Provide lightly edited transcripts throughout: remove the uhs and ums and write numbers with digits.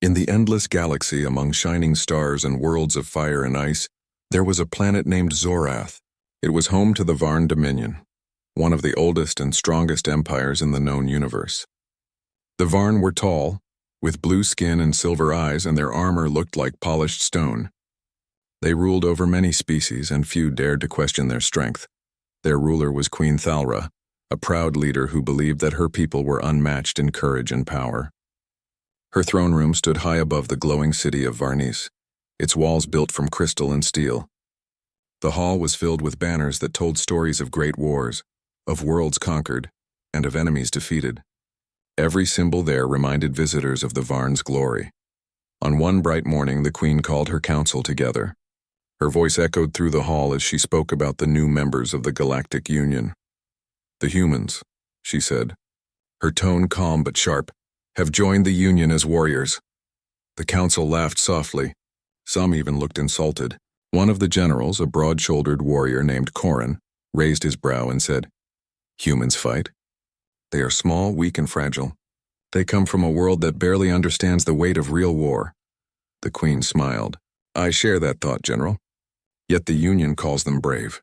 In the endless galaxy among shining stars and worlds of fire and ice, there was a planet named Zorath. It was home to the Varn Dominion, one of the oldest and strongest empires in the known universe. The Varn were tall, with blue skin and silver eyes, and their armor looked like polished stone. They ruled over many species, and few dared to question their strength. Their ruler was Queen Thalra, a proud leader who believed that her people were unmatched in courage and power. Her throne room stood high above the glowing city of Varnice, its walls built from crystal and steel. The hall was filled with banners that told stories of great wars, of worlds conquered, and of enemies defeated. Every symbol there reminded visitors of the Varn's glory. On one bright morning, the queen called her council together. Her voice echoed through the hall as she spoke about the new members of the Galactic Union. "The humans," she said, her tone calm but sharp, "have joined the Union as warriors." The council laughed softly. Some even looked insulted. One of the generals, a broad-shouldered warrior named Corin, raised his brow and said, "Humans fight? They are small, weak, and fragile. They come from a world that barely understands the weight of real war." The queen smiled. "I share that thought, General. Yet the Union calls them brave.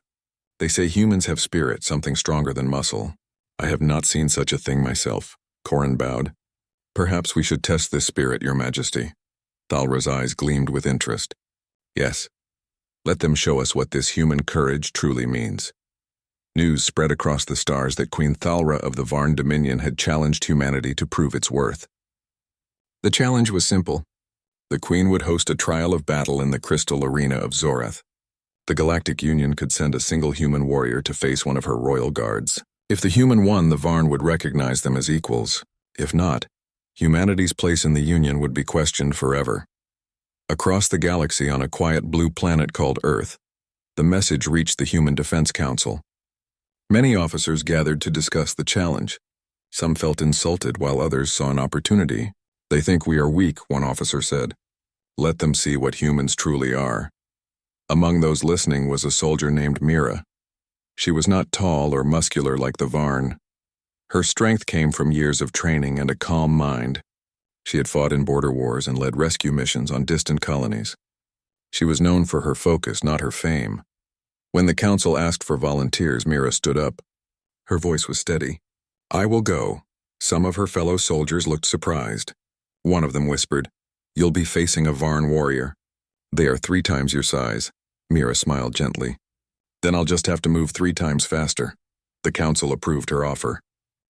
They say humans have spirit, something stronger than muscle. I have not seen such a thing myself." Corin bowed. "Perhaps we should test this spirit, Your Majesty." Thalra's eyes gleamed with interest. "Yes. Let them show us what this human courage truly means." News spread across the stars that Queen Thalra of the Varn Dominion had challenged humanity to prove its worth. The challenge was simple. The queen would host a trial of battle in the crystal arena of Zorath. The Galactic Union could send a single human warrior to face one of her royal guards. If the human won, the Varn would recognize them as equals. If not, humanity's place in the Union would be questioned forever. Across the galaxy on a quiet blue planet called Earth, the message reached the Human Defense Council. Many officers gathered to discuss the challenge. Some felt insulted while others saw an opportunity. "They think we are weak," one officer said. "Let them see what humans truly are." Among those listening was a soldier named Mira. She was not tall or muscular like the Varn. Her strength came from years of training and a calm mind. She had fought in border wars and led rescue missions on distant colonies. She was known for her focus, not her fame. When the council asked for volunteers, Mira stood up. Her voice was steady. "I will go." Some of her fellow soldiers looked surprised. One of them whispered, "You'll be facing a Varn warrior. They are 3 times your size." Mira smiled gently. "Then I'll just have to move 3 times faster." The council approved her offer.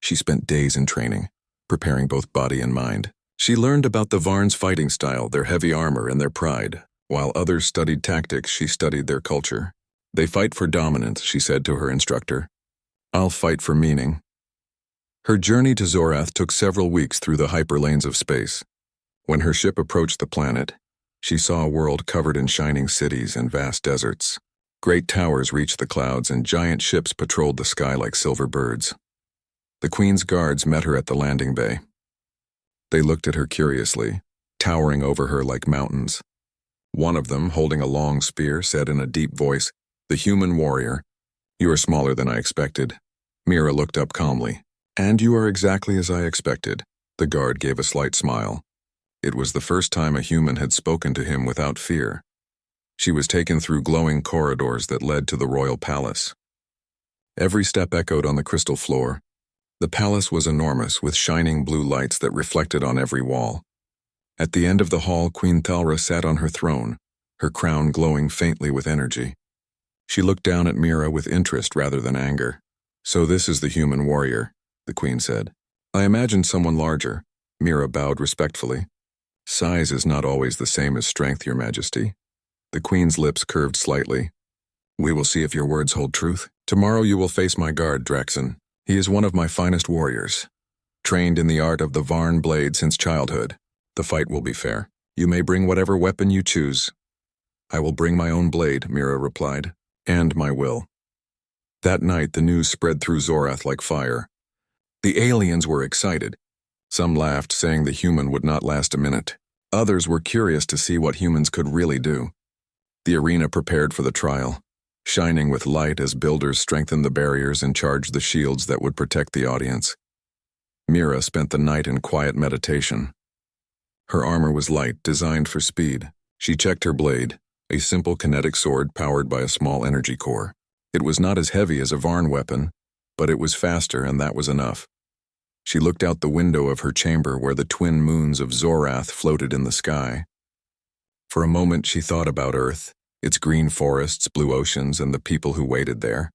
She spent days in training, preparing both body and mind. She learned about the Varn's fighting style, their heavy armor, and their pride. While others studied tactics, she studied their culture. "They fight for dominance," she said to her instructor. "I'll fight for meaning." Her journey to Zorath took several weeks through the hyperlanes of space. When her ship approached the planet, she saw a world covered in shining cities and vast deserts. Great towers reached the clouds, and giant ships patrolled the sky like silver birds. The Queen's guards met her at the landing bay. They looked at her curiously, towering over her like mountains. One of them, holding a long spear, said in a deep voice, "The human warrior, you are smaller than I expected." Mira looked up calmly. "And you are exactly as I expected." The guard gave a slight smile. It was the first time a human had spoken to him without fear. She was taken through glowing corridors that led to the royal palace. Every step echoed on the crystal floor. The palace was enormous, with shining blue lights that reflected on every wall. At the end of the hall, Queen Thalra sat on her throne, her crown glowing faintly with energy. She looked down at Mira with interest rather than anger. "So this is the human warrior," the queen said. "I imagined someone larger." Mira bowed respectfully. "Size is not always the same as strength, Your Majesty." The queen's lips curved slightly. "We will see if your words hold truth. Tomorrow you will face my guard, Draxon. He is one of my finest warriors, trained in the art of the Varn blade since childhood. The fight will be fair. You may bring whatever weapon you choose." "I will bring my own blade," Mira replied, "and my will." That night, the news spread through Zorath like fire. The aliens were excited. Some laughed, saying the human would not last a minute. Others were curious to see what humans could really do. The arena prepared for the trial, shining with light as builders strengthened the barriers and charged the shields that would protect the audience. Mira spent the night in quiet meditation. Her armor was light, designed for speed. She checked her blade, a simple kinetic sword powered by a small energy core. It was not as heavy as a Varn weapon, but it was faster, and that was enough. She looked out the window of her chamber where the twin moons of Zorath floated in the sky. For a moment she thought about Earth, its green forests, blue oceans, and the people who waited there.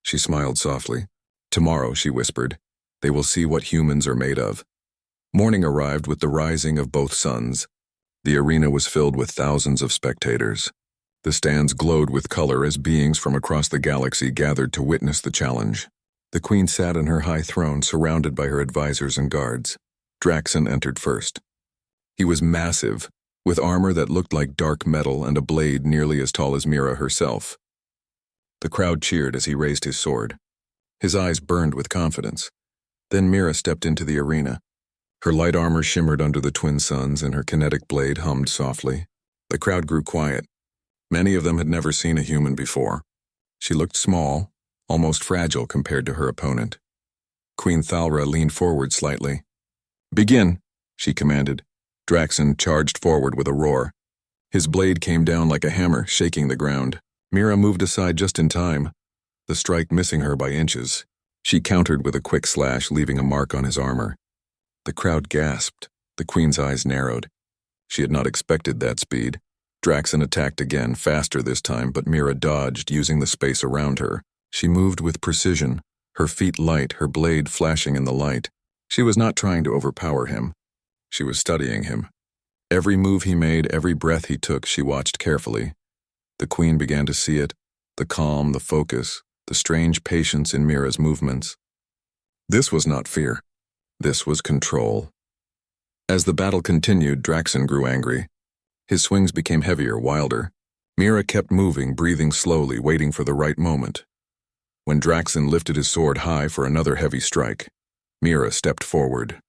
She smiled softly. Tomorrow, she whispered, they will see what humans are made of. Morning arrived with the rising of both suns. The arena was filled with thousands of spectators. The stands glowed with color as beings from across the galaxy gathered to witness the challenge. The queen sat in her high throne, surrounded by her advisors and guards. Draxon entered first. He was massive, with armor that looked like dark metal and a blade nearly as tall as Mira herself. The crowd cheered as he raised his sword. His eyes burned with confidence. Then Mira stepped into the arena. Her light armor shimmered under the twin suns, and her kinetic blade hummed softly. The crowd grew quiet. Many of them had never seen a human before. She looked small, almost fragile compared to her opponent. Queen Thalra leaned forward slightly. "Begin," she commanded. Draxon charged forward with a roar. His blade came down like a hammer, shaking the ground. Mira moved aside just in time, the strike missing her by inches. She countered with a quick slash, leaving a mark on his armor. The crowd gasped. The queen's eyes narrowed. She had not expected that speed. Draxon attacked again, faster this time, but Mira dodged, using the space around her. She moved with precision, her feet light, her blade flashing in the light. She was not trying to overpower him. She was studying him. Every move he made, every breath he took, she watched carefully. The queen began to see it, the calm, the focus, the strange patience in Mira's movements. This was not fear. This was control. As the battle continued, Draxon grew angry. His swings became heavier, wilder. Mira kept moving, breathing slowly, waiting for the right moment. When Draxon lifted his sword high for another heavy strike, Mira stepped forward,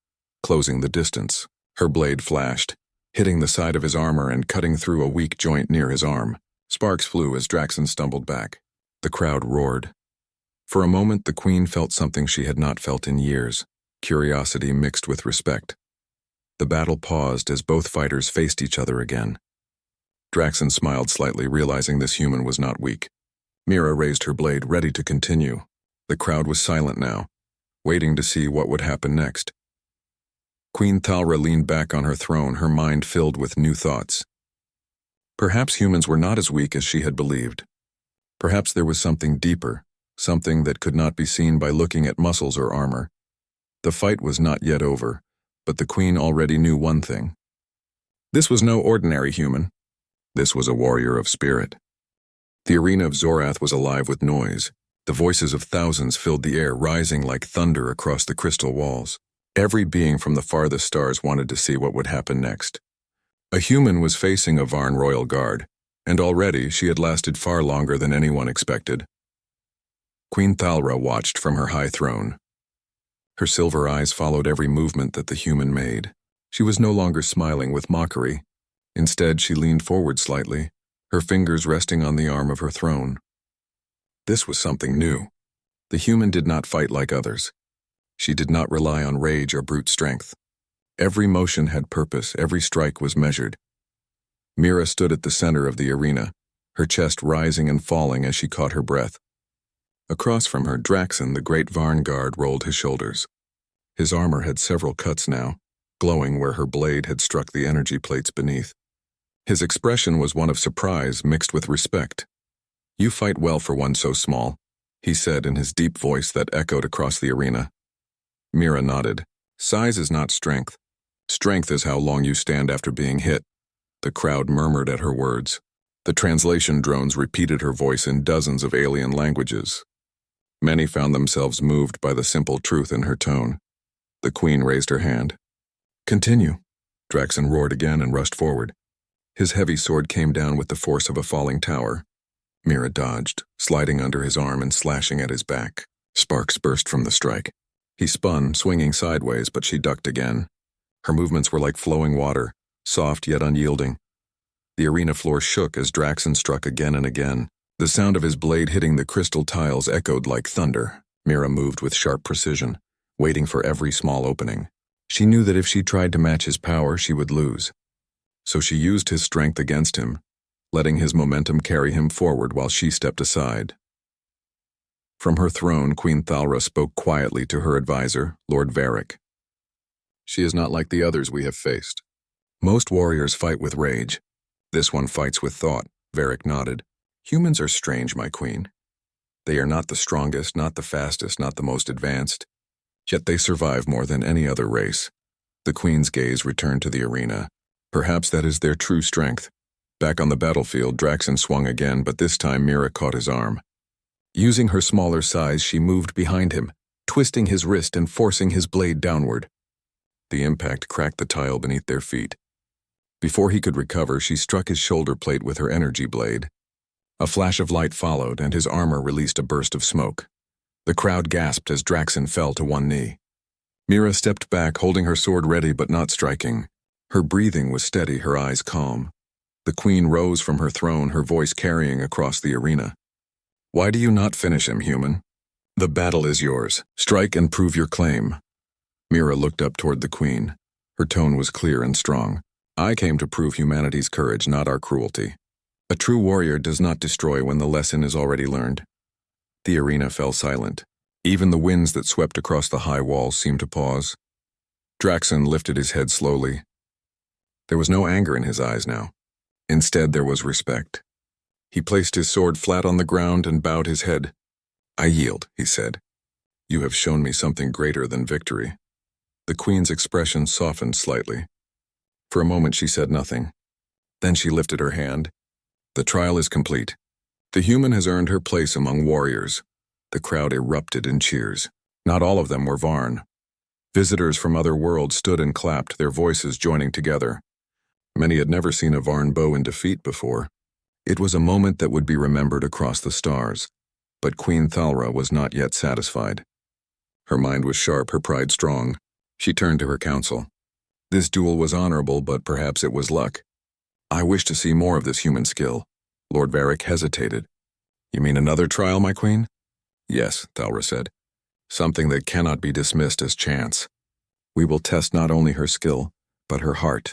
closing the distance. Her blade flashed, hitting the side of his armor and cutting through a weak joint near his arm. Sparks flew as Draxon stumbled back. The crowd roared. For a moment, the queen felt something she had not felt in years, curiosity mixed with respect. The battle paused as both fighters faced each other again. Draxon smiled slightly, realizing this human was not weak. Mira raised her blade, ready to continue. The crowd was silent now, waiting to see what would happen next. Queen Thalra leaned back on her throne, her mind filled with new thoughts. Perhaps humans were not as weak as she had believed. Perhaps there was something deeper, something that could not be seen by looking at muscles or armor. The fight was not yet over, but the queen already knew one thing. This was no ordinary human. This was a warrior of spirit. The arena of Zorath was alive with noise. The voices of thousands filled the air, rising like thunder across the crystal walls. Every being from the farthest stars wanted to see what would happen next. A human was facing a Varn royal guard, and already she had lasted far longer than anyone expected. Queen Thalra watched from her high throne. Her silver eyes followed every movement that the human made. She was no longer smiling with mockery. Instead, she leaned forward slightly, her fingers resting on the arm of her throne. This was something new. The human did not fight like others. She did not rely on rage or brute strength. Every motion had purpose, every strike was measured. Mira stood at the center of the arena, her chest rising and falling as she caught her breath. Across from her, Draxon, the great Varn guard, rolled his shoulders. His armor had several cuts now, glowing where her blade had struck the energy plates beneath. His expression was one of surprise mixed with respect. "You fight well for one so small," he said in his deep voice that echoed across the arena. Mira nodded. "Size is not strength. Strength is how long you stand after being hit." The crowd murmured at her words. The translation drones repeated her voice in dozens of alien languages. Many found themselves moved by the simple truth in her tone. The queen raised her hand. "Continue." Draxon roared again and rushed forward. His heavy sword came down with the force of a falling tower. Mira dodged, sliding under his arm and slashing at his back. Sparks burst from the strike. He spun, swinging sideways, but she ducked again. Her movements were like flowing water, soft yet unyielding. The arena floor shook as Draxon struck again and again. The sound of his blade hitting the crystal tiles echoed like thunder. Mira moved with sharp precision, waiting for every small opening. She knew that if she tried to match his power, she would lose. So she used his strength against him, letting his momentum carry him forward while she stepped aside. From her throne, Queen Thalra spoke quietly to her advisor, Lord Varric. She is not like the others we have faced. Most warriors fight with rage. This one fights with thought, Varric nodded. Humans are strange, my queen. They are not the strongest, not the fastest, not the most advanced. Yet they survive more than any other race. The queen's gaze returned to the arena. Perhaps that is their true strength. Back on the battlefield, Draxen swung again, but this time Mira caught his arm. Using her smaller size, she moved behind him, twisting his wrist and forcing his blade downward. The impact cracked the tile beneath their feet. Before he could recover, she struck his shoulder plate with her energy blade. A flash of light followed, and his armor released a burst of smoke. The crowd gasped as Draxen fell to one knee. Mira stepped back, holding her sword ready but not striking. Her breathing was steady, her eyes calm. The queen rose from her throne, her voice carrying across the arena. Why do you not finish him, human? The battle is yours. Strike and prove your claim. Mira looked up toward the queen. Her tone was clear and strong. I came to prove humanity's courage, not our cruelty. A true warrior does not destroy when the lesson is already learned. The arena fell silent. Even the winds that swept across the high walls seemed to pause. Draxen lifted his head slowly. There was no anger in his eyes now. Instead, there was respect. He placed his sword flat on the ground and bowed his head. I yield, he said. You have shown me something greater than victory. The queen's expression softened slightly. For a moment she said nothing. Then she lifted her hand. The trial is complete. The human has earned her place among warriors. The crowd erupted in cheers. Not all of them were Varn. Visitors from other worlds stood and clapped, their voices joining together. Many had never seen a Varn bow in defeat before. It was a moment that would be remembered across the stars. But Queen Thalra was not yet satisfied. Her mind was sharp, her pride strong. She turned to her council. This duel was honorable, but perhaps it was luck. I wish to see more of this human skill. Lord Varric hesitated. You mean another trial, my queen? Yes, Thalra said. Something that cannot be dismissed as chance. We will test not only her skill, but her heart.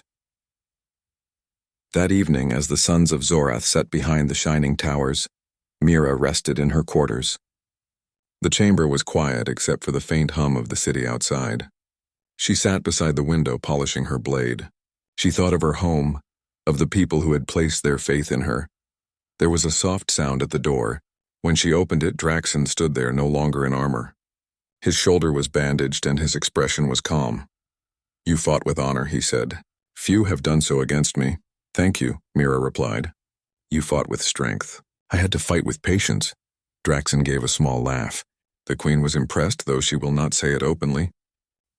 That evening, as the sons of Zorath sat behind the shining towers, Mira rested in her quarters. The chamber was quiet except for the faint hum of the city outside. She sat beside the window polishing her blade. She thought of her home, of the people who had placed their faith in her. There was a soft sound at the door. When she opened it, Draxen stood there, no longer in armor. His shoulder was bandaged and his expression was calm. You fought with honor, he said. Few have done so against me. Thank you, Mira replied. You fought with strength. I had to fight with patience. Draxen gave a small laugh. The queen was impressed, though she will not say it openly.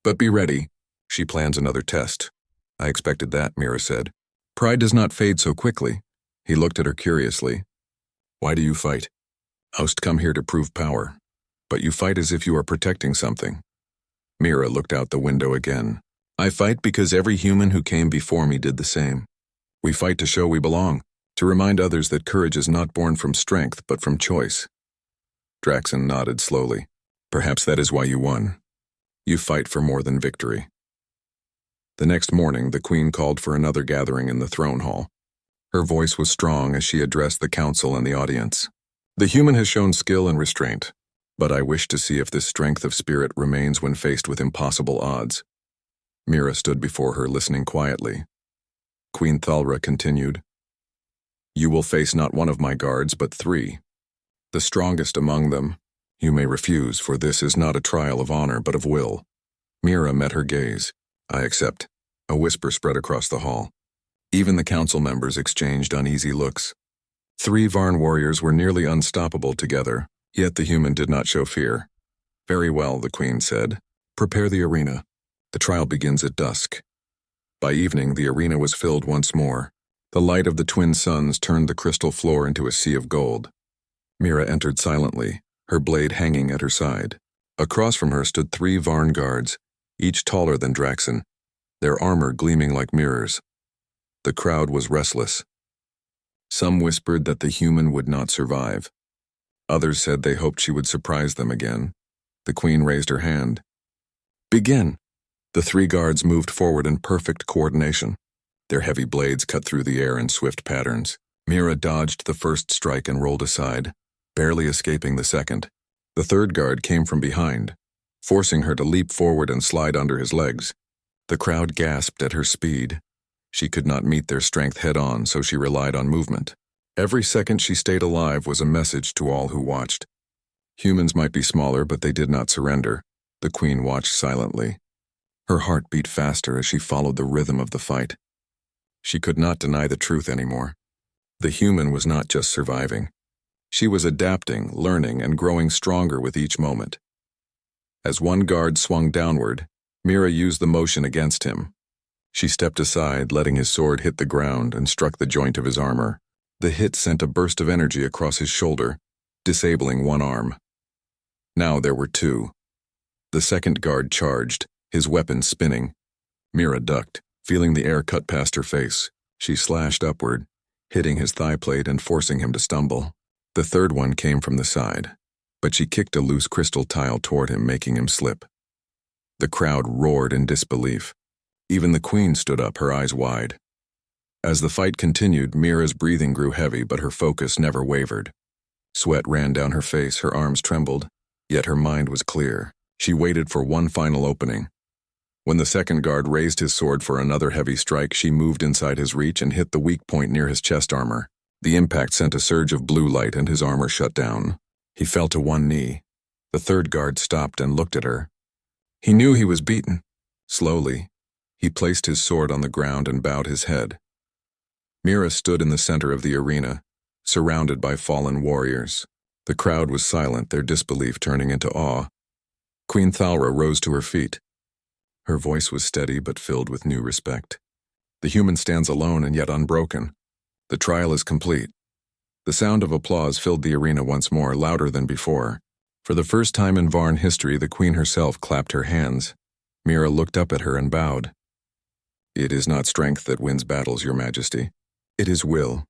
But be ready. She plans another test. I expected that, Mira said. Pride does not fade so quickly. He looked at her curiously. Why do you fight? Oust come here to prove power. But you fight as if you are protecting something. Mira looked out the window again. I fight because every human who came before me did the same. We fight to show we belong, to remind others that courage is not born from strength, but from choice. Draxen nodded slowly. Perhaps that is why you won. You fight for more than victory. The next morning, the queen called for another gathering in the throne hall. Her voice was strong as she addressed the council and the audience. The human has shown skill and restraint, but I wish to see if this strength of spirit remains when faced with impossible odds. Mira stood before her, listening quietly. Queen Thalra continued, You will face not one of my guards, but 3. The strongest among them. You may refuse, for this is not a trial of honor, but of will. Mira met her gaze. I accept. A whisper spread across the hall. Even the council members exchanged uneasy looks. 3 Varn warriors were nearly unstoppable together, yet the human did not show fear. Very well, the queen said. Prepare the arena. The trial begins at dusk. By evening, the arena was filled once more. The light of the twin suns turned the crystal floor into a sea of gold. Mira entered silently, her blade hanging at her side. Across from her stood 3 Varn guards, each taller than Draxen, their armor gleaming like mirrors. The crowd was restless. Some whispered that the human would not survive. Others said they hoped she would surprise them again. The queen raised her hand. Begin. The three guards moved forward in perfect coordination. Their heavy blades cut through the air in swift patterns. Mira dodged the first strike and rolled aside, barely escaping the second. The third guard came from behind, forcing her to leap forward and slide under his legs. The crowd gasped at her speed. She could not meet their strength head-on, so she relied on movement. Every second she stayed alive was a message to all who watched. Humans might be smaller, but they did not surrender. The queen watched silently. Her heart beat faster as she followed the rhythm of the fight. She could not deny the truth anymore. The human was not just surviving. She was adapting, learning, and growing stronger with each moment. As one guard swung downward, Mira used the motion against him. She stepped aside, letting his sword hit the ground and struck the joint of his armor. The hit sent a burst of energy across his shoulder, disabling one arm. Now there were two. The second guard charged, his weapon spinning. Mira ducked, feeling the air cut past her face. She slashed upward, hitting his thigh plate and forcing him to stumble. The third one came from the side, but she kicked a loose crystal tile toward him, making him slip. The crowd roared in disbelief. Even the queen stood up, her eyes wide. As the fight continued, Mira's breathing grew heavy, but her focus never wavered. Sweat ran down her face, her arms trembled, yet her mind was clear. She waited for one final opening. When the second guard raised his sword for another heavy strike, she moved inside his reach and hit the weak point near his chest armor. The impact sent a surge of blue light and his armor shut down. He fell to one knee. The third guard stopped and looked at her. He knew he was beaten. Slowly, he placed his sword on the ground and bowed his head. Mira stood in the center of the arena, surrounded by fallen warriors. The crowd was silent, their disbelief turning into awe. Queen Thalra rose to her feet. Her voice was steady but filled with new respect. The human stands alone and yet unbroken. The trial is complete. The sound of applause filled the arena once more, louder than before. For the first time in Varn history, the queen herself clapped her hands. Mira looked up at her and bowed. It is not strength that wins battles, Your Majesty. It is will.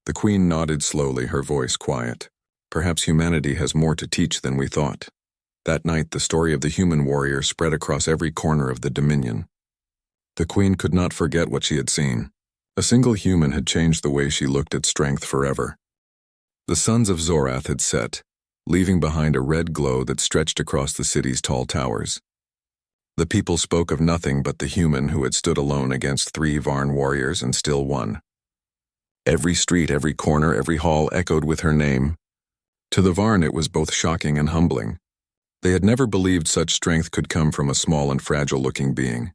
The queen nodded slowly, her voice quiet. Perhaps humanity has more to teach than we thought. That night, the story of the human warrior spread across every corner of the Dominion. The queen could not forget what she had seen. A single human had changed the way she looked at strength forever. The suns of Zorath had set, leaving behind a red glow that stretched across the city's tall towers. The people spoke of nothing but the human who had stood alone against 3 Varn warriors and still won. Every street, every corner, every hall echoed with her name. To the Varn it was both shocking and humbling. They had never believed such strength could come from a small and fragile-looking being.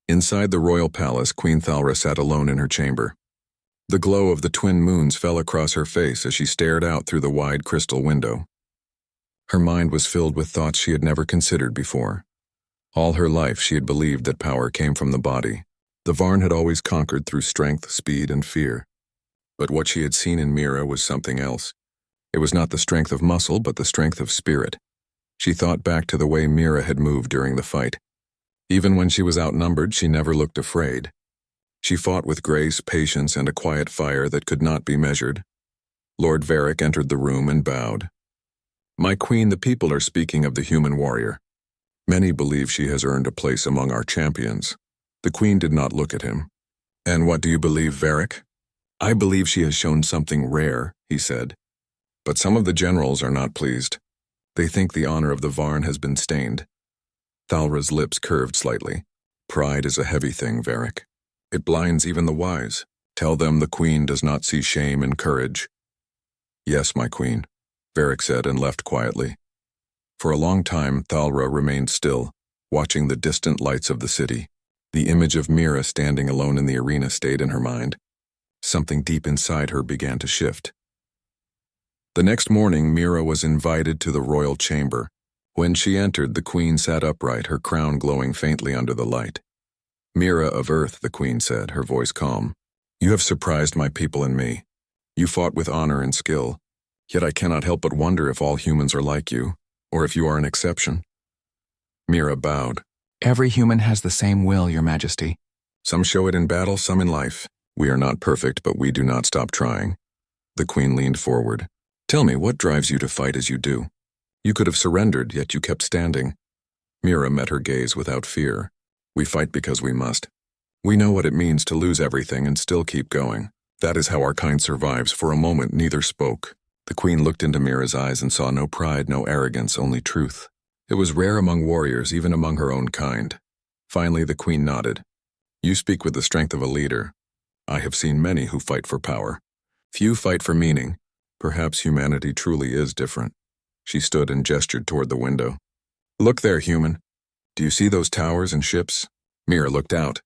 Inside the royal palace, Queen Thalra sat alone in her chamber. The glow of the twin moons fell across her face as she stared out through the wide crystal window. Her mind was filled with thoughts she had never considered before. All her life she had believed that power came from the body. The Varn had always conquered through strength, speed, and fear. But what she had seen in Mira was something else. It was not the strength of muscle, but the strength of spirit. She thought back to the way Mira had moved during the fight. Even when she was outnumbered, she never looked afraid. She fought with grace, patience, and a quiet fire that could not be measured. Lord Varric entered the room and bowed. My queen, the people are speaking of the human warrior. Many believe she has earned a place among our champions. The queen did not look at him. And what do you believe, Varric? I believe she has shown something rare, he said. But some of the generals are not pleased. They think the honor of the Varn has been stained. Thalra's lips curved slightly. Pride is a heavy thing, Varric. It blinds even the wise. Tell them the queen does not see shame in courage. Yes, my queen, Varric said and left quietly. For a long time, Thalra remained still, watching the distant lights of the city. The image of Mira standing alone in the arena stayed in her mind. Something deep inside her began to shift. The next morning, Mira was invited to the royal chamber. When she entered, the queen sat upright, her crown glowing faintly under the light. Mira of Earth, the queen said, her voice calm. You have surprised my people and me. You fought with honor and skill. Yet I cannot help but wonder if all humans are like you, or if you are an exception. Mira bowed. Every human has the same will, Your Majesty. Some show it in battle, some in life. We are not perfect, but we do not stop trying. The queen leaned forward. Tell me, what drives you to fight as you do? You could have surrendered, yet you kept standing. Mira met her gaze without fear. We fight because we must. We know what it means to lose everything and still keep going. That is how our kind survives. For a moment, neither spoke. The queen looked into Mira's eyes and saw no pride, no arrogance, only truth. It was rare among warriors, even among her own kind. Finally, the queen nodded. You speak with the strength of a leader. I have seen many who fight for power. Few fight for meaning. Perhaps humanity truly is different. She stood and gestured toward the window. Look there, human. Do you see those towers and ships? Mira looked out.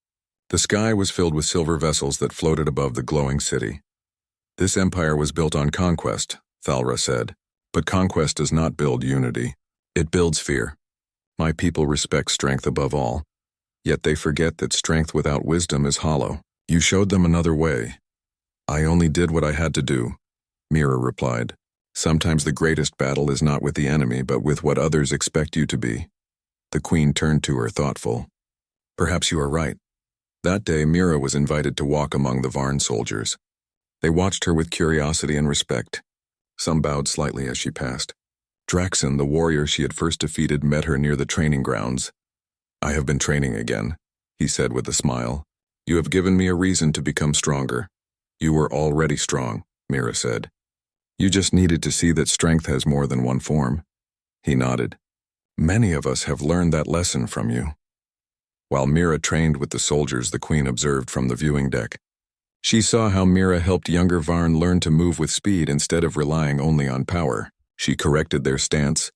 The sky was filled with silver vessels that floated above the glowing city. This empire was built on conquest, Thalra said. But conquest does not build unity. It builds fear. My people respect strength above all. Yet they forget that strength without wisdom is hollow. You showed them another way. I only did what I had to do, Mira replied. Sometimes the greatest battle is not with the enemy, but with what others expect you to be. The queen turned to her, thoughtful. Perhaps you are right. That day, Mira was invited to walk among the Varn soldiers. They watched her with curiosity and respect. Some bowed slightly as she passed. Draxon, the warrior she had first defeated, met her near the training grounds. I have been training again, he said with a smile. You have given me a reason to become stronger. You were already strong, Mira said. You just needed to see that strength has more than one form. He nodded. Many of us have learned that lesson from you. While Mira trained with the soldiers, the queen observed from the viewing deck. She saw how Mira helped younger Varn learn to move with speed instead of relying only on power. She corrected their stance,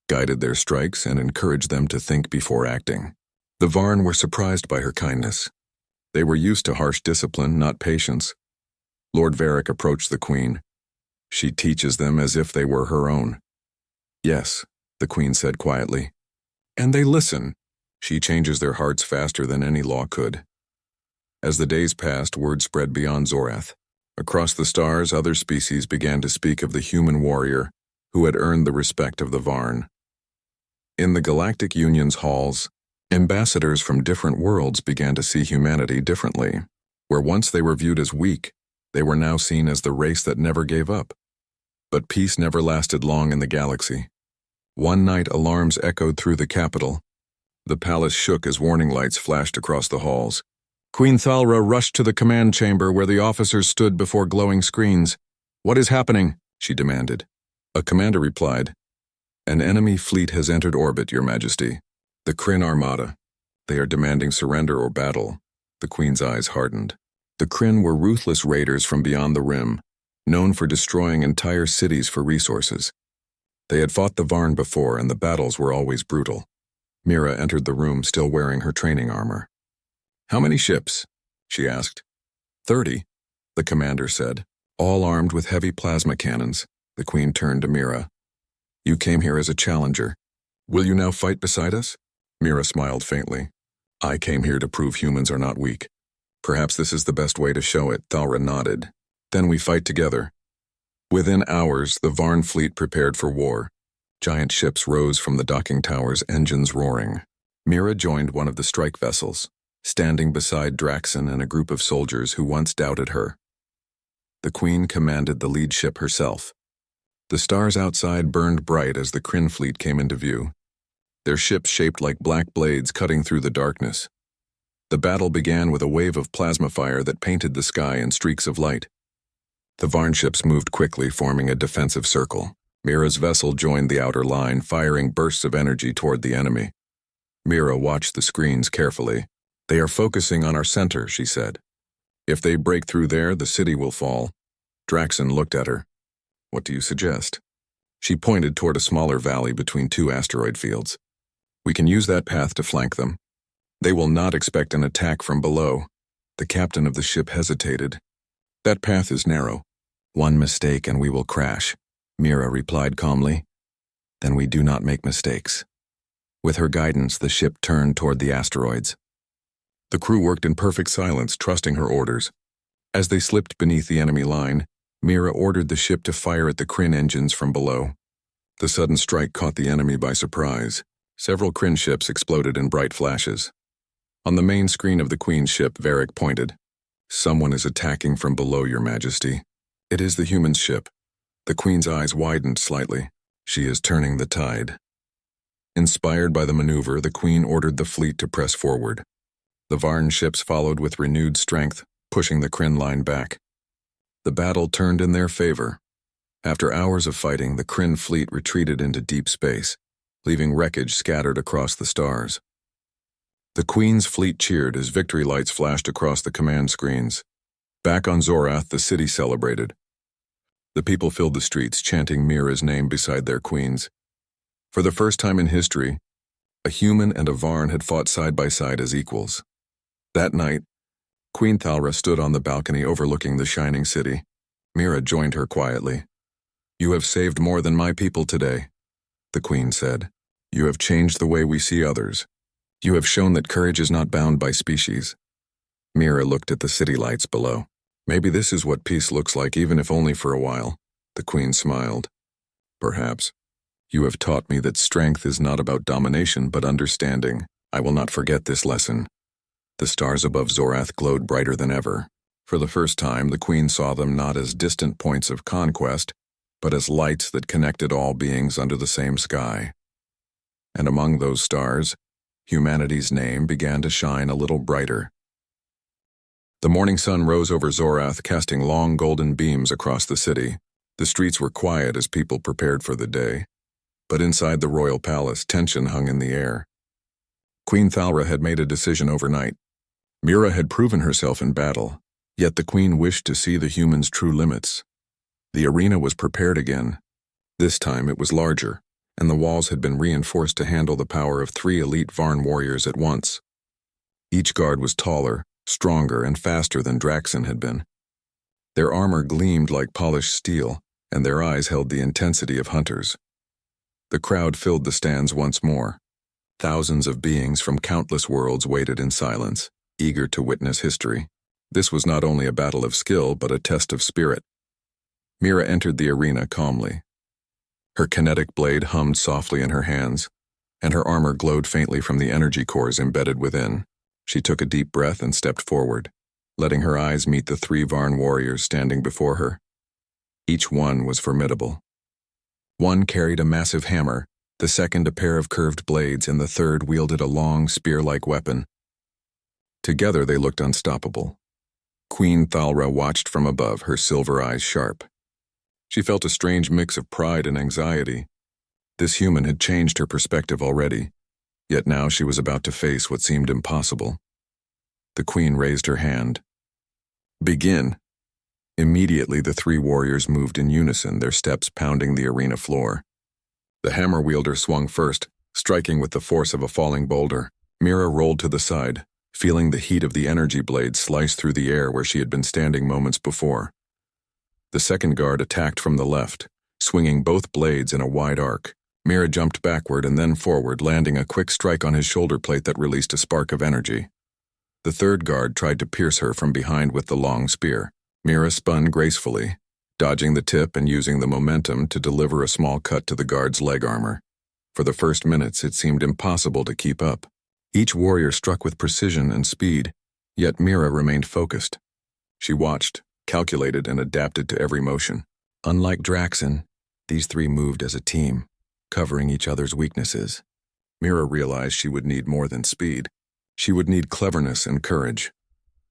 guided their strikes, and encouraged them to think before acting. The Varn were surprised by her kindness. They were used to harsh discipline, not patience. Lord Varric approached the queen. She teaches them as if they were her own. Yes, the queen said quietly. And they listen. She changes their hearts faster than any law could. As the days passed, word spread beyond Zorath. Across the stars, other species began to speak of the human warrior who had earned the respect of the Varn. In the Galactic Union's halls, ambassadors from different worlds began to see humanity differently. Where once they were viewed as weak, they were now seen as the race that never gave up. But peace never lasted long in the galaxy. One night, alarms echoed through the capital. The palace shook as warning lights flashed across the halls. Queen Thalra rushed to the command chamber where the officers stood before glowing screens. What is happening? She demanded. A commander replied, An enemy fleet has entered orbit, Your Majesty. The Kryn Armada. They are demanding surrender or battle. The queen's eyes hardened. The Kryn were ruthless raiders from beyond the rim, known for destroying entire cities for resources. They had fought the Varn before, and the battles were always brutal. Mira entered the room still wearing her training armor. How many ships? She asked. 30, the commander said, all armed with heavy plasma cannons. The queen turned to Mira. You came here as a challenger. Will you now fight beside us? Mira smiled faintly. I came here to prove humans are not weak. Perhaps this is the best way to show it, Thalra nodded. Then we fight together. Within hours, the Varn fleet prepared for war. Giant ships rose from the docking towers, engines roaring. Mira joined one of the strike vessels, standing beside Draxon and a group of soldiers who once doubted her. The queen commanded the lead ship herself. The stars outside burned bright as the Kryn fleet came into view, their ships shaped like black blades cutting through the darkness. The battle began with a wave of plasma fire that painted the sky in streaks of light. The Varn ships moved quickly, forming a defensive circle. Mira's vessel joined the outer line, firing bursts of energy toward the enemy. Mira watched the screens carefully. They are focusing on our center, she said. If they break through there, the city will fall. Draxon looked at her. What do you suggest? She pointed toward a smaller valley between two asteroid fields. We can use that path to flank them. They will not expect an attack from below. The captain of the ship hesitated. That path is narrow. One mistake and we will crash, Mira replied calmly. Then we do not make mistakes. With her guidance, the ship turned toward the asteroids. The crew worked in perfect silence, trusting her orders. As they slipped beneath the enemy line, Mira ordered the ship to fire at the Kryn engines from below. The sudden strike caught the enemy by surprise. Several Kryn ships exploded in bright flashes. On the main screen of the Queen's ship, Varric pointed. Someone is attacking from below, Your Majesty. It is the human ship. The Queen's eyes widened slightly. She is turning the tide. Inspired by the maneuver, the Queen ordered the fleet to press forward. The Varn ships followed with renewed strength, pushing the Kryn line back. The battle turned in their favor. After hours of fighting, the Kryn fleet retreated into deep space, leaving wreckage scattered across the stars. The Queen's fleet cheered as victory lights flashed across the command screens. Back on Zorath, the city celebrated. The people filled the streets, chanting Mira's name beside their queen's. For the first time in history, a human and a Varn had fought side by side as equals. That night, Queen Thalra stood on the balcony overlooking the shining city. Mira joined her quietly. "You have saved more than my people today," the Queen said. "You have changed the way we see others. You have shown that courage is not bound by species." Mira looked at the city lights below. "Maybe this is what peace looks like, even if only for a while," the Queen smiled. "Perhaps. You have taught me that strength is not about domination but understanding. I will not forget this lesson." The stars above Zorath glowed brighter than ever. For the first time, the Queen saw them not as distant points of conquest, but as lights that connected all beings under the same sky. And among those stars, humanity's name began to shine a little brighter. The morning sun rose over Zorath, casting long golden beams across the city. The streets were quiet as people prepared for the day. But inside the royal palace, tension hung in the air. Queen Thalra had made a decision overnight. Mira had proven herself in battle, yet the Queen wished to see the humans' true limits. The arena was prepared again. This time it was larger, and the walls had been reinforced to handle the power of 3 elite Varn warriors at once. Each guard was taller, stronger, and faster than Draxen had been. Their armor gleamed like polished steel, and their eyes held the intensity of hunters. The crowd filled the stands once more. Thousands of beings from countless worlds waited in silence, eager to witness history. This was not only a battle of skill, but a test of spirit. Mira entered the arena calmly. Her kinetic blade hummed softly in her hands, and her armor glowed faintly from the energy cores embedded within. She took a deep breath and stepped forward, letting her eyes meet the 3 Varn warriors standing before her. Each one was formidable. One carried a massive hammer, the second a pair of curved blades, and the third wielded a long, spear-like weapon. Together they looked unstoppable. Queen Thalra watched from above, her silver eyes sharp. She felt a strange mix of pride and anxiety. This human had changed her perspective already, yet now she was about to face what seemed impossible. The Queen raised her hand. "Begin." Immediately the 3 warriors moved in unison, their steps pounding the arena floor. The hammer wielder swung first, striking with the force of a falling boulder. Mira rolled to the side, feeling the heat of the energy blade slice through the air where she had been standing moments before. The second guard attacked from the left, swinging both blades in a wide arc. Mira jumped backward and then forward, landing a quick strike on his shoulder plate that released a spark of energy. The third guard tried to pierce her from behind with the long spear. Mira spun gracefully, dodging the tip and using the momentum to deliver a small cut to the guard's leg armor. For the first minutes, it seemed impossible to keep up. Each warrior struck with precision and speed, yet Mira remained focused. She watched, calculated, and adapted to every motion. Unlike Draxen, these 3 moved as a team, covering each other's weaknesses. Mira realized she would need more than speed. She would need cleverness and courage.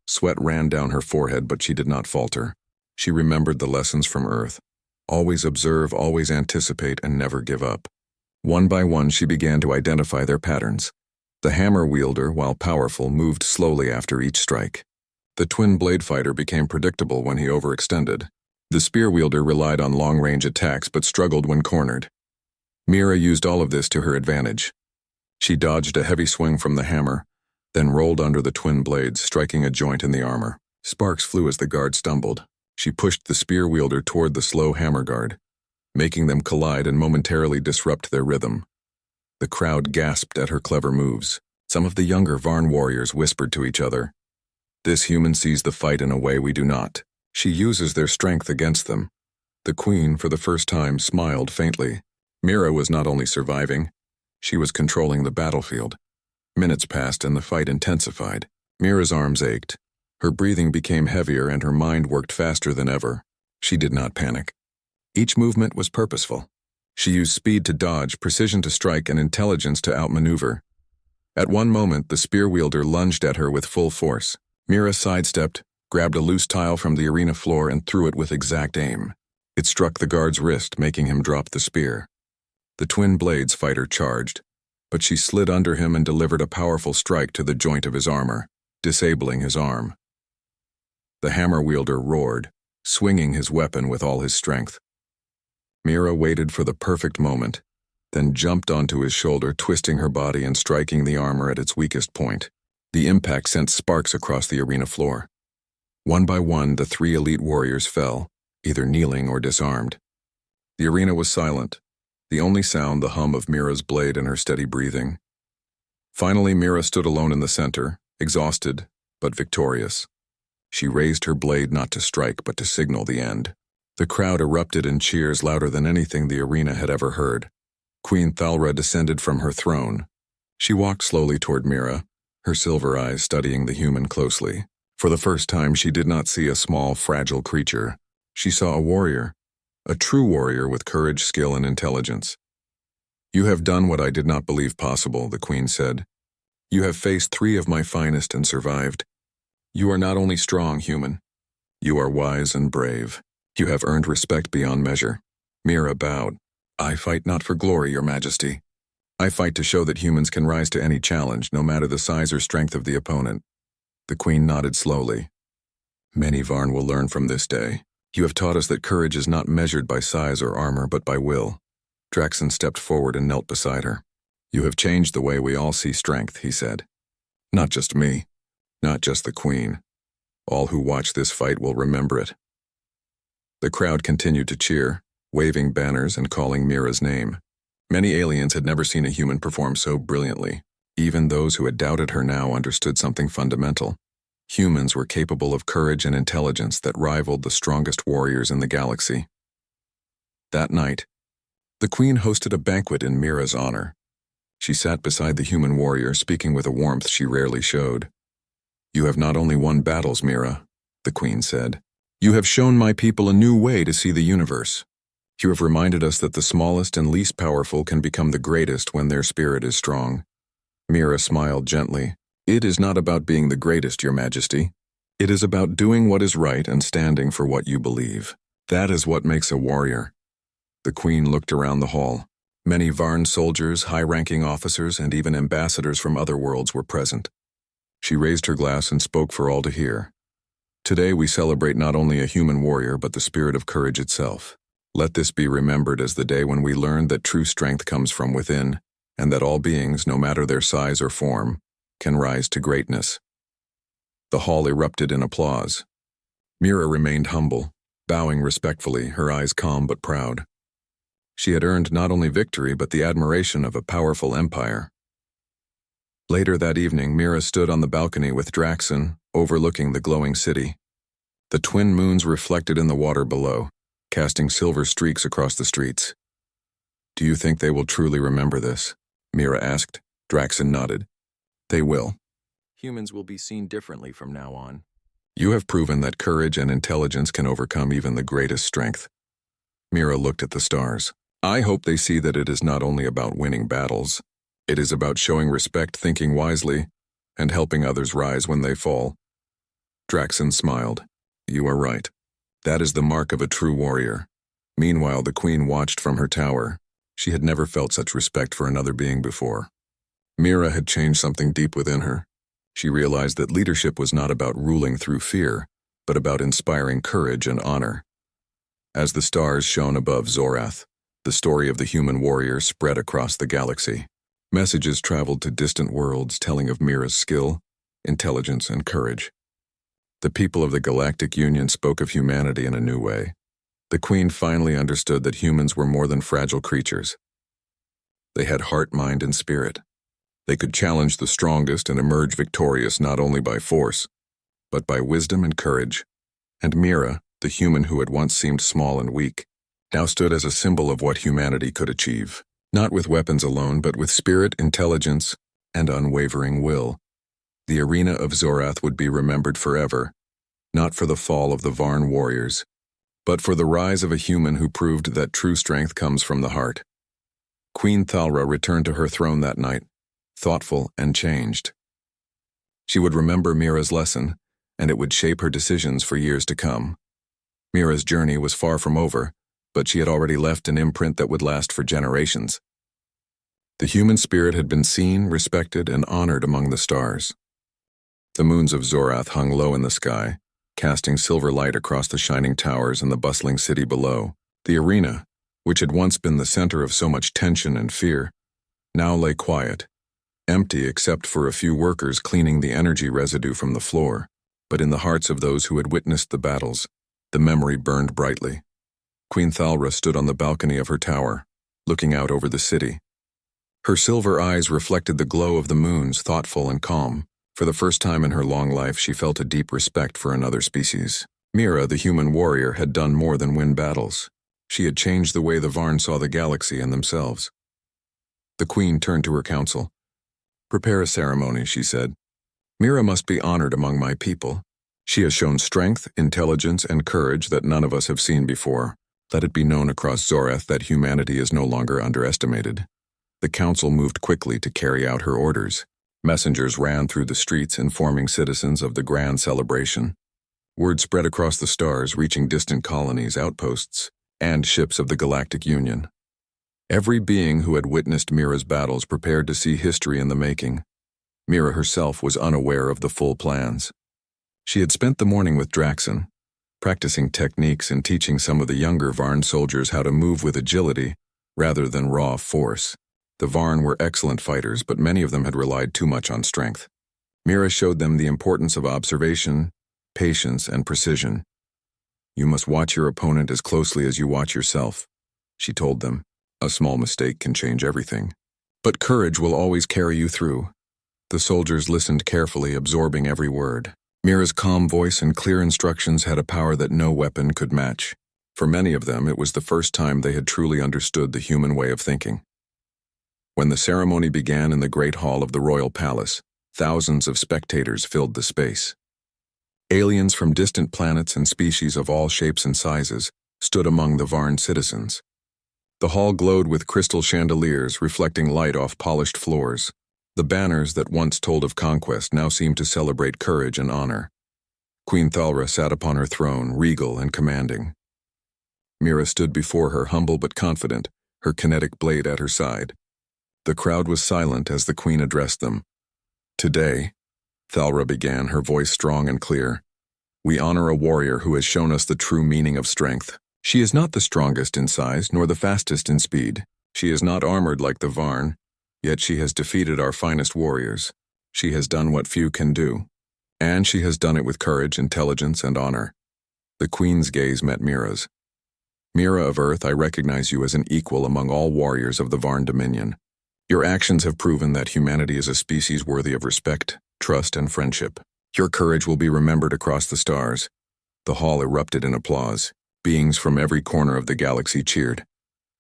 Sweat ran down her forehead, but she did not falter. She remembered the lessons from Earth. Always observe, always anticipate, and never give up. One by one, she began to identify their patterns. The hammer wielder, while powerful, moved slowly after each strike. The twin blade fighter became predictable when he overextended. The spear wielder relied on long-range attacks but struggled when cornered. Mira used all of this to her advantage. She dodged a heavy swing from the hammer, then rolled under the twin blades, striking a joint in the armor. Sparks flew as the guard stumbled. She pushed the spear wielder toward the slow hammer guard, making them collide and momentarily disrupt their rhythm. The crowd gasped at her clever moves. Some of the younger Varn warriors whispered to each other, "This human sees the fight in a way we do not. She uses their strength against them." The Queen, for the first time, smiled faintly. Mira was not only surviving, she was controlling the battlefield. Minutes passed and the fight intensified. Mira's arms ached. Her breathing became heavier and her mind worked faster than ever. She did not panic. Each movement was purposeful. She used speed to dodge, precision to strike, and intelligence to outmaneuver. At one moment, the spear wielder lunged at her with full force. Mira sidestepped, grabbed a loose tile from the arena floor and threw it with exact aim. It struck the guard's wrist, making him drop the spear. The twin blades fighter charged, but she slid under him and delivered a powerful strike to the joint of his armor, disabling his arm. The hammer wielder roared, swinging his weapon with all his strength. Mira waited for the perfect moment, then jumped onto his shoulder, twisting her body and striking the armor at its weakest point. The impact sent sparks across the arena floor. One by one, the 3 elite warriors fell, either kneeling or disarmed. The arena was silent, the only sound the hum of Mira's blade and her steady breathing. Finally, Mira stood alone in the center, exhausted, but victorious. She raised her blade not to strike, but to signal the end. The crowd erupted in cheers louder than anything the arena had ever heard. Queen Thalra descended from her throne. She walked slowly toward Mira, her silver eyes studying the human closely. For the first time, she did not see a small, fragile creature. She saw a warrior, a true warrior with courage, skill, and intelligence. "You have done what I did not believe possible," the queen said. "You have faced 3 of my finest and survived. You are not only strong, human. You are wise and brave. You have earned respect beyond measure." Mira bowed. "I fight not for glory, Your Majesty. I fight to show that humans can rise to any challenge, no matter the size or strength of the opponent." The queen nodded slowly. "Many Varn will learn from this day. You have taught us that courage is not measured by size or armor, but by will." Draxon stepped forward and knelt beside her. "You have changed the way we all see strength," he said. "Not just me, not just the queen. All who watch this fight will remember it." The crowd continued to cheer, waving banners and calling Mira's name. Many aliens had never seen a human perform so brilliantly. Even those who had doubted her now understood something fundamental. Humans were capable of courage and intelligence that rivaled the strongest warriors in the galaxy. That night, the queen hosted a banquet in Mira's honor. She sat beside the human warrior, speaking with a warmth she rarely showed. "You have not only won battles, Mira," the queen said. "You have shown my people a new way to see the universe. You have reminded us that the smallest and least powerful can become the greatest when their spirit is strong." Mira smiled gently. "It is not about being the greatest, Your Majesty. It is about doing what is right and standing for what you believe. That is what makes a warrior." The queen looked around the hall. Many Varn soldiers, high-ranking officers, and even ambassadors from other worlds were present. She raised her glass and spoke for all to hear. "Today we celebrate not only a human warrior, but the spirit of courage itself. Let this be remembered as the day when we learned that true strength comes from within, and that all beings, no matter their size or form, can rise to greatness." The hall erupted in applause. Mira remained humble, bowing respectfully, her eyes calm but proud. She had earned not only victory, but the admiration of a powerful empire. Later that evening, Mira stood on the balcony with Draxon, overlooking the glowing city. The twin moons reflected in the water below, casting silver streaks across the streets. "Do you think they will truly remember this?" Mira asked. Draxon nodded. "They will. Humans will be seen differently from now on. You have proven that courage and intelligence can overcome even the greatest strength." Mira looked at the stars. "I hope they see that it is not only about winning battles. It is about showing respect, thinking wisely, and helping others rise when they fall." Draxon smiled. "You are right. That is the mark of a true warrior." Meanwhile, the queen watched from her tower. She had never felt such respect for another being before. Mira had changed something deep within her. She realized that leadership was not about ruling through fear, but about inspiring courage and honor. As the stars shone above Zorath, the story of the human warrior spread across the galaxy. Messages traveled to distant worlds telling of Mira's skill, intelligence, and courage. The people of the Galactic Union spoke of humanity in a new way. The Queen finally understood that humans were more than fragile creatures. They had heart, mind, and spirit. They could challenge the strongest and emerge victorious not only by force, but by wisdom and courage. And Mira, the human who had once seemed small and weak, now stood as a symbol of what humanity could achieve, not with weapons alone, but with spirit, intelligence, and unwavering will. The arena of Zorath would be remembered forever, not for the fall of the Varn warriors, but for the rise of a human who proved that true strength comes from the heart. Queen Thalra returned to her throne that night, thoughtful, and changed. She would remember Mira's lesson, and it would shape her decisions for years to come. Mira's journey was far from over, but she had already left an imprint that would last for generations. The human spirit had been seen, respected, and honored among the stars. The moons of Zorath hung low in the sky, casting silver light across the shining towers and the bustling city below. The arena, which had once been the center of so much tension and fear, now lay quiet, empty except for a few workers cleaning the energy residue from the floor. But in the hearts of those who had witnessed the battles, the memory burned brightly. Queen Thalra stood on the balcony of her tower, looking out over the city. Her silver eyes reflected the glow of the moons, thoughtful and calm. For the first time in her long life, she felt a deep respect for another species. Mira, the human warrior, had done more than win battles. She had changed the way the Varn saw the galaxy and themselves. The queen turned to her council. "Prepare a ceremony," she said. "Mira must be honored among my people. She has shown strength, intelligence, and courage that none of us have seen before. Let it be known across Zorath that humanity is no longer underestimated." The council moved quickly to carry out her orders. Messengers ran through the streets informing citizens of the grand celebration. Word spread across the stars, reaching distant colonies, outposts, and ships of the Galactic Union. Every being who had witnessed Mira's battles prepared to see history in the making. Mira herself was unaware of the full plans. She had spent the morning with Draxon, practicing techniques and teaching some of the younger Varn soldiers how to move with agility rather than raw force. The Varn were excellent fighters, but many of them had relied too much on strength. Mira showed them the importance of observation, patience, and precision. "You must watch your opponent as closely as you watch yourself," she told them. "A small mistake can change everything. But courage will always carry you through." The soldiers listened carefully, absorbing every word. Mira's calm voice and clear instructions had a power that no weapon could match. For many of them, it was the first time they had truly understood the human way of thinking. When the ceremony began in the great hall of the royal palace, thousands of spectators filled the space. Aliens from distant planets and species of all shapes and sizes stood among the Varn citizens. The hall glowed with crystal chandeliers reflecting light off polished floors. The banners that once told of conquest now seemed to celebrate courage and honor. Queen Thalra sat upon her throne, regal and commanding. Mira stood before her, humble but confident, her kinetic blade at her side. The crowd was silent as the queen addressed them. "Today," Thalra began, her voice strong and clear, "we honor a warrior who has shown us the true meaning of strength. She is not the strongest in size, nor the fastest in speed. She is not armored like the Varn, yet she has defeated our finest warriors. She has done what few can do, and she has done it with courage, intelligence, and honor." The queen's gaze met Mira's. "Mira of Earth, I recognize you as an equal among all warriors of the Varn Dominion. Your actions have proven that humanity is a species worthy of respect, trust, and friendship. Your courage will be remembered across the stars." The hall erupted in applause. Beings from every corner of the galaxy cheered,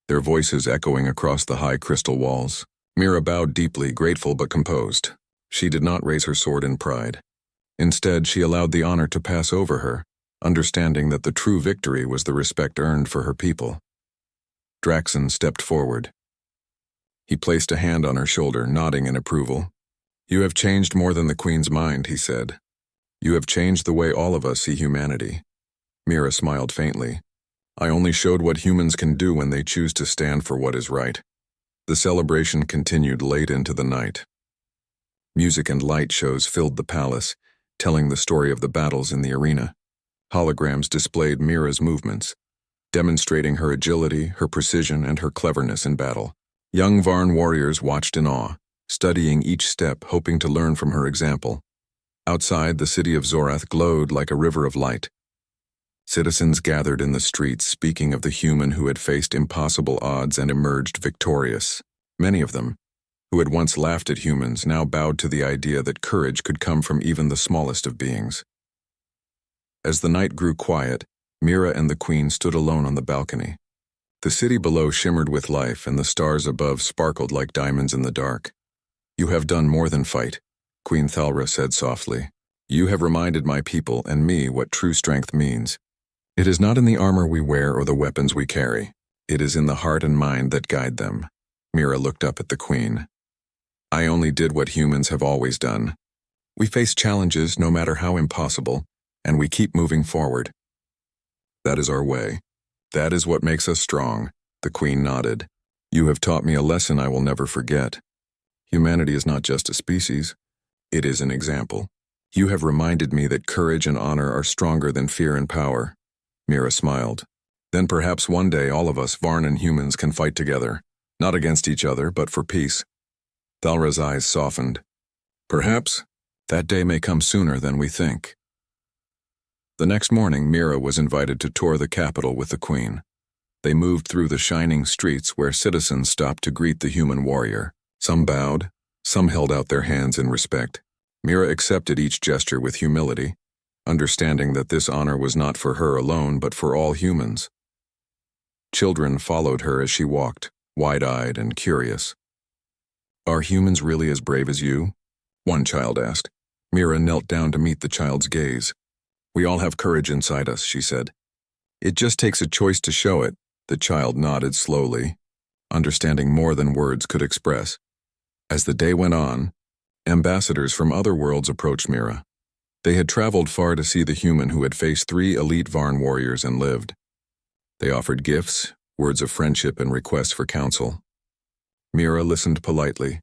their voices echoing across the high crystal walls. Mira bowed deeply, grateful but composed. She did not raise her sword in pride. Instead, she allowed the honor to pass over her, understanding that the true victory was the respect earned for her people. Draxon stepped forward. He placed a hand on her shoulder, nodding in approval. "You have changed more than the Queen's mind," he said. "You have changed the way all of us see humanity." Mira smiled faintly. "I only showed what humans can do when they choose to stand for what is right." The celebration continued late into the night. Music and light shows filled the palace, telling the story of the battles in the arena. Holograms displayed Mira's movements, demonstrating her agility, her precision, and her cleverness in battle. Young Varn warriors watched in awe, studying each step, hoping to learn from her example. Outside, the city of Zorath glowed like a river of light. Citizens gathered in the streets, speaking of the human who had faced impossible odds and emerged victorious. Many of them, who had once laughed at humans, now bowed to the idea that courage could come from even the smallest of beings. As the night grew quiet, Mira and the queen stood alone on the balcony. The city below shimmered with life, and the stars above sparkled like diamonds in the dark. "You have done more than fight," Queen Thalra said softly. "You have reminded my people and me what true strength means. It is not in the armor we wear or the weapons we carry. It is in the heart and mind that guide them." Mira looked up at the queen. I only did what humans have always done. We face challenges no matter how impossible, and we keep moving forward. That is our way. That is what makes us strong, the Queen nodded. You have taught me a lesson I will never forget. Humanity is not just a species, it is an example. You have reminded me that courage and honor are stronger than fear and power. Mira smiled. Then perhaps one day all of us Varn and humans can fight together, not against each other, but for peace. Thalra's eyes softened. Perhaps that day may come sooner than we think. The next morning, Mira was invited to tour the capital with the Queen. They moved through the shining streets where citizens stopped to greet the human warrior. Some bowed, some held out their hands in respect. Mira accepted each gesture with humility, understanding that this honor was not for her alone but for all humans. Children followed her as she walked, wide-eyed and curious. Are humans really as brave as you? One child asked. Mira knelt down to meet the child's gaze. We all have courage inside us, she said. It just takes a choice to show it. The child nodded slowly, understanding more than words could express. As the day went on, ambassadors from other worlds approached Mira. They had traveled far to see the human who had faced 3 elite Varn warriors and lived. They offered gifts, words of friendship, and requests for counsel. Mira listened politely,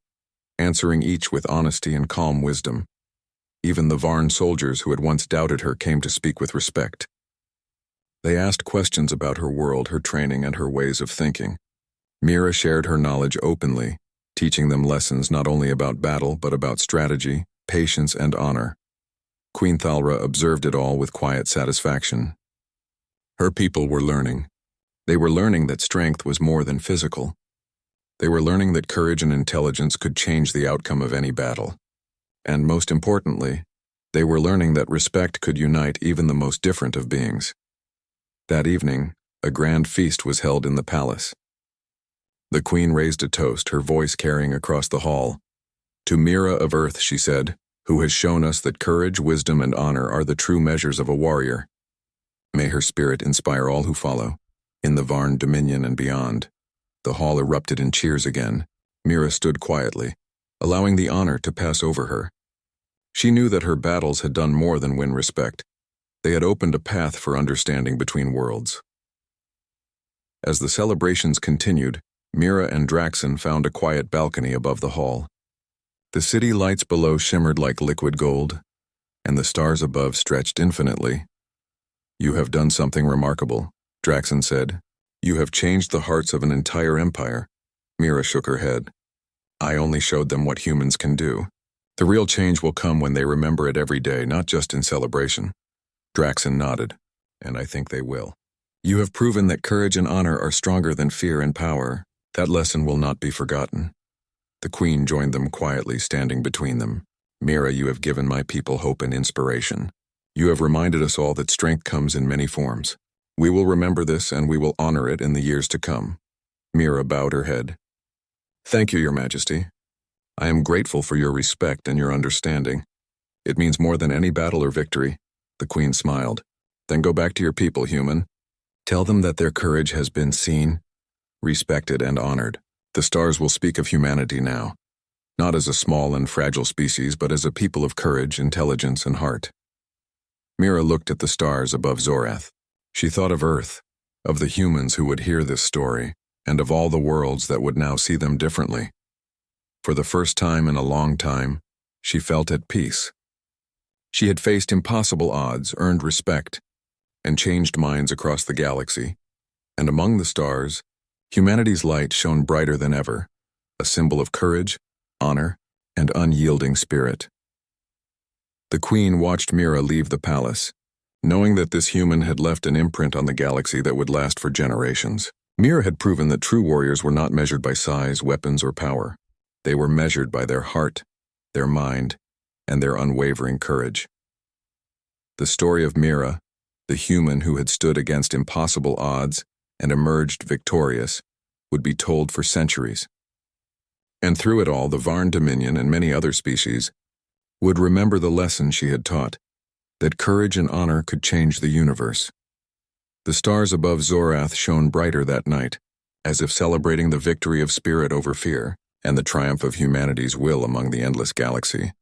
answering each with honesty and calm wisdom. Even the Varn soldiers who had once doubted her came to speak with respect. They asked questions about her world, her training, and her ways of thinking. Mira shared her knowledge openly, teaching them lessons not only about battle but about strategy, patience, and honor. Queen Thalra observed it all with quiet satisfaction. Her people were learning. They were learning that strength was more than physical. They were learning that courage and intelligence could change the outcome of any battle. And most importantly, they were learning that respect could unite even the most different of beings. That evening, a grand feast was held in the palace. The Queen raised a toast, her voice carrying across the hall. To Mira of Earth, she said, who has shown us that courage, wisdom, and honor are the true measures of a warrior. May her spirit inspire all who follow, in the Varn dominion and beyond. The hall erupted in cheers again. Mira stood quietly, allowing the honor to pass over her. She knew that her battles had done more than win respect. They had opened a path for understanding between worlds. As the celebrations continued, Mira and Draxon found a quiet balcony above the hall. The city lights below shimmered like liquid gold, and the stars above stretched infinitely. You have done something remarkable, Draxon said. You have changed the hearts of an entire empire. Mira shook her head. I only showed them what humans can do. The real change will come when they remember it every day, not just in celebration. Draxon nodded, and I think they will. You have proven that courage and honor are stronger than fear and power. That lesson will not be forgotten. The Queen joined them quietly, standing between them. Mira, you have given my people hope and inspiration. You have reminded us all that strength comes in many forms. We will remember this and we will honor it in the years to come. Mira bowed her head. Thank you, Your Majesty. I am grateful for your respect and your understanding. It means more than any battle or victory. The Queen smiled. Then go back to your people, human. Tell them that their courage has been seen, respected, and honored. The stars will speak of humanity now, not as a small and fragile species, but as a people of courage, intelligence, and heart. Mira looked at the stars above Zorath. She thought of Earth, of the humans who would hear this story, and of all the worlds that would now see them differently. For the first time in a long time, she felt at peace. She had faced impossible odds, earned respect, and changed minds across the galaxy. And among the stars, humanity's light shone brighter than ever, a symbol of courage, honor, and unyielding spirit. The Queen watched Mira leave the palace, knowing that this human had left an imprint on the galaxy that would last for generations. Mira had proven that true warriors were not measured by size, weapons, or power. They were measured by their heart, their mind, and their unwavering courage. The story of Mira, the human who had stood against impossible odds and emerged victorious, would be told for centuries. And through it all, the Varn Dominion and many other species would remember the lesson she had taught, that courage and honor could change the universe. The stars above Zorath shone brighter that night, as if celebrating the victory of spirit over fear, and the triumph of humanity's will among the endless galaxy.